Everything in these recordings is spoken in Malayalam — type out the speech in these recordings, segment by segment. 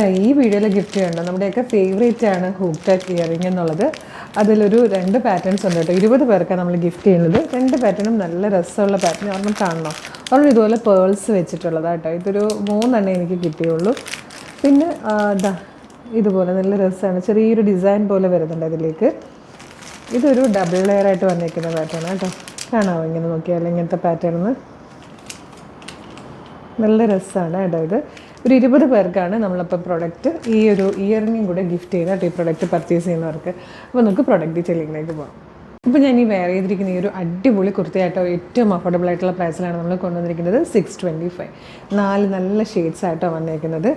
ഈ വീഡിയോയിൽ ഗിഫ്റ്റ് ചെയ്യണം നമ്മുടെയൊക്കെ ഫേവറേറ്റ് ആണ് ഹൂക്ക് ടൈപ്പ് ഇയറിംഗ് എന്നുള്ളത്. അതിലൊരു 2 പാറ്റേൺസ് ഉണ്ട് കേട്ടോ. 20 പേർക്കാണ് നമ്മൾ ഗിഫ്റ്റ് ചെയ്യുന്നത്. 2 പാറ്റേണും നല്ല രസമുള്ള പാറ്റേൺ. ഒരെണ്ണം കാണണം, ഒരെണ്ണം ഇതുപോലെ പേൾസ് വെച്ചിട്ടുള്ളതാണ് കേട്ടോ. ഇതൊരു 3 എനിക്ക് കിട്ടിയുള്ളൂ. പിന്നെ ഇതുപോലെ നല്ല രസമാണ്, ചെറിയൊരു ഡിസൈൻ പോലെ വരുന്നുണ്ട് അതിലേക്ക്. ഇതൊരു ഡബിൾ ലെയർ ആയിട്ട് വന്നിരിക്കുന്ന പാറ്റേൺ കേട്ടോ. കാണാമോ ഇങ്ങനെ നോക്കിയാൽ ഇങ്ങനത്തെ പാറ്റേൺ നല്ല രസമാണ് കേട്ടോ. ഇത് ഒരു 20 പേർക്കാണ് നമ്മളിപ്പോൾ പ്രൊഡക്റ്റ് ഈ ഒരു ഇയറിംഗും കൂടെ ഗിഫ്റ്റ് ചെയ്യുന്നത് കേട്ടോ, ഈ പ്രൊഡക്റ്റ് പർച്ചേസ് ചെയ്യുന്നവർക്ക്. അപ്പോൾ നമുക്ക് പ്രൊഡക്റ്റ് ഡീറ്റെയിലിങ്ങിലേക്ക് പോകാം. ഇപ്പോൾ ഞാൻ ഈ വെയർ ചെയ്തിരിക്കുന്ന ഈ ഒരു അടിപൊളി കുർത്തിയായിട്ടോ ഏറ്റവും അഫോർഡബിൾ ആയിട്ടുള്ള പ്രൈസിലാണ് നമ്മൾ കൊണ്ടുവന്നിരിക്കുന്നത്. 625. 4 നല്ല ഷെയ്ഡ്സ് ആയിട്ടോ വന്നിരിക്കുന്നത്.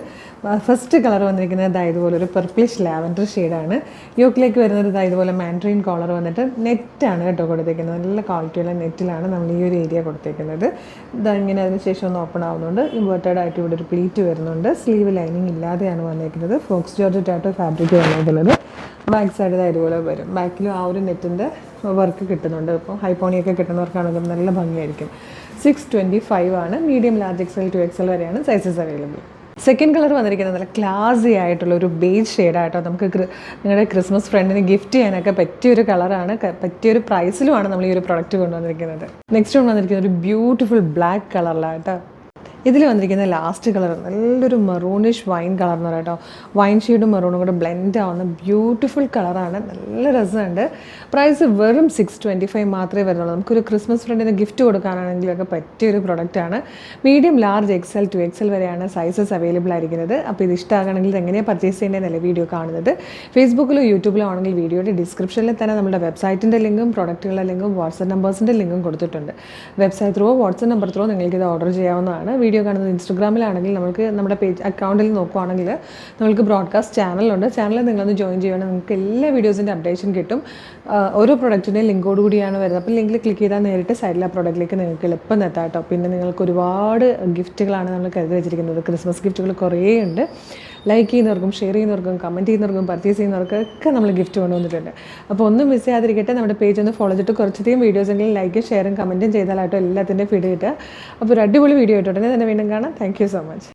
ഫസ്റ്റ് കളർ വന്നിരിക്കുന്നത് ഇതുപോലെ ഒരു പെർപ്പിളിഷ് ലാവൻഡർ ഷെയ്ഡാണ്. യോക്കിലേക്ക് വരുന്നത് ഇതുപോലെ മാൻഡ്രീൻ കോളർ വന്നിട്ട് നെറ്റാണ് കേട്ടോ കൊടുത്തേക്കുന്നത്. നല്ല ക്വാളിറ്റിയുള്ള നെറ്റിലാണ് നമ്മൾ ഈ ഒരു ഏരിയ കൊടുത്തേക്കുന്നത്. ഇങ്ങനെ അതിന് ശേഷം ഒന്ന് ഓപ്പൺ ആവുന്നുണ്ട്. ഇൻവേർട്ടഡ് ആയിട്ട് ഇവിടെ ഒരു പ്ലീറ്റ് വരുന്നുണ്ട്. സ്ലീവ് ലൈനിങ് ഇല്ലാതെയാണ് വന്നിരിക്കുന്നത്. ഫോക്സ് ജോർജറ്റ് ആയിട്ട് ഫാബ്രിക് വന്നിട്ടുള്ളത്. ബാക്ക് സൈഡ് ഇതുപോലെ വരും. ബാക്കിലും ആ ഒരു നെറ്റിൻ്റെ വർക്ക് കിട്ടുന്നുണ്ട്. ഇപ്പോൾ ഹൈപ്പോണിയൊക്കെ കിട്ടുന്നവർക്കാണെങ്കിൽ നല്ല ഭംഗിയായിരിക്കും. 625 ആണ്. Medium, large, XL to XL വരെയാണ് സൈസസ് അവൈലബിൾ. സെക്കൻഡ് കളർ വന്നിരിക്കുന്നത് നല്ല ക്ലാസി ആയിട്ടുള്ള ഒരു ബേജ് ഷെയ്ഡായിട്ടോ. നമുക്ക് നിങ്ങളുടെ ക്രിസ്മസ് ഫ്രണ്ടിന് ഗിഫ്റ്റ് ചെയ്യാനൊക്കെ പറ്റിയൊരു കളറാണ്, പറ്റിയൊരു പ്രൈസിലുമാണ് നമ്മൾ ഈ ഒരു പ്രൊഡക്റ്റ് കൊണ്ടുവന്നിരിക്കുന്നത്. നെക്സ്റ്റ് വന്നിരിക്കുന്നത് ഒരു ബ്യൂട്ടിഫുൾ ബ്ലാക്ക് കളറിലാട്ടോ. ഇതിൽ വന്നിരിക്കുന്ന ലാസ്റ്റ് കളർ നല്ലൊരു മെറൂണിഷ് വൈൻ കളർ എന്ന് പറയാം കേട്ടോ. വൈൻ ഷെയ്ഡും മെറൂണും കൂടെ ബ്ലെൻഡ് ആവുന്ന ബ്യൂട്ടിഫുൾ കളറാണ്. നല്ല രസമുണ്ട്. പ്രൈസ് വെറും 625 മാത്രമേ വരുന്നുള്ളൂ. നമുക്കൊരു ക്രിസ്മസ് ഫ്രണ്ടിന് ഗിഫ്റ്റ് കൊടുക്കാനാണെങ്കിലൊക്കെ പറ്റിയൊരു പ്രൊഡക്റ്റാണ്. Medium, large, XL to XL വരെയാണ് സൈസസ് അവൈലബിൾ ആയിരിക്കുന്നത്. അപ്പോൾ ഇത് ഇഷ്ടമാകണമെങ്കിൽ ഇത് എങ്ങനെയാണ് പർച്ചേസ് ചെയ്യേണ്ടതെന്നല്ല വീഡിയോ കാണുന്നത്. ഫേസ്ബുക്കിലോ യൂട്യൂബിലോ ആണെങ്കിൽ വീഡിയോയുടെ ഡിസ്ക്രിപ്ഷനിൽ തന്നെ നമ്മുടെ വെബ്സൈറ്റിൻ്റെ ലിങ്കും പ്രൊഡക്റ്റുകളുടെ ലിങ്കും വാട്സ്ആപ്പ് നമ്പേഴ്സിൻ്റെ ലിങ്കും കൊടുത്തിട്ടുണ്ട്. Website through WhatsApp number through നിങ്ങൾക്ക് ഇത് ഓർഡർ ചെയ്യാവുന്നതാണ്. വീഡിയോ കാണുന്നത് ഇൻസ്റ്റഗ്രാമിലാണെങ്കിൽ നമുക്ക് നമ്മുടെ പേജ് അക്കൗണ്ടിൽ നോക്കുവാണെങ്കിൽ നമുക്ക് ബ്രോഡ്കാസ്റ്റ് ചാനലുണ്ട്. ചാനലിൽ നിങ്ങളൊന്ന് ജോയിൻ ചെയ്യുകയാണെങ്കിൽ നിങ്ങൾക്ക് എല്ലാ വീഡിയോസിൻ്റെ അപ്ഡേഷൻ കിട്ടും. ഓരോ പ്രൊഡക്റ്റിൻ്റെ ലിങ്കോട് കൂടിയാണ് വരുന്നത്. അപ്പോൾ ലിങ്കിൽ ക്ലിക്ക് ചെയ്താൽ നേരിട്ട് സൈഡിൽ ആ പ്രൊഡക്റ്റിലേക്ക് നിങ്ങൾക്ക് എളുപ്പം എത്താം കേട്ടോ. പിന്നെ നിങ്ങൾക്ക് ഒരുപാട് ഗിഫ്റ്റുകളാണ് നമ്മൾ കരുതി വെച്ചിരിക്കുന്നത്. ക്രിസ്മസ് ഗിഫ്റ്റുകൾ കുറേ ഉണ്ട്. ലൈക്ക് ചെയ്യുന്നവർക്കും ഷെയർ ചെയ്യുന്നവർക്കും കമൻറ്റ് ചെയ്യുന്നവർക്കും പർച്ചേസ് ചെയ്യുന്നവർക്കൊക്കെ നമ്മൾ ഗിഫ്റ്റ് കൊണ്ടുവന്നിട്ടുണ്ട്. അപ്പോൾ ഒന്നും മിസ് ചെയ്യാതിരിക്കട്ടെ. നമ്മുടെ പേജ് ഒന്ന് ഫോളോ ചെയ്തിട്ട് കുറച്ചധികം വീഡിയോസെങ്കിലും ലൈക്കും ഷെയറും കമൻറ്റും ചെയ്താലായിട്ടോ എല്ലാത്തിൻ്റെയും ഫീഡ് കിട്ടുക. അപ്പോൾ ഒരു അടിപൊളി വീഡിയോ ആയിട്ട് ഉടനെ തന്നെ വീണ്ടും കാണാം. Thank you so much.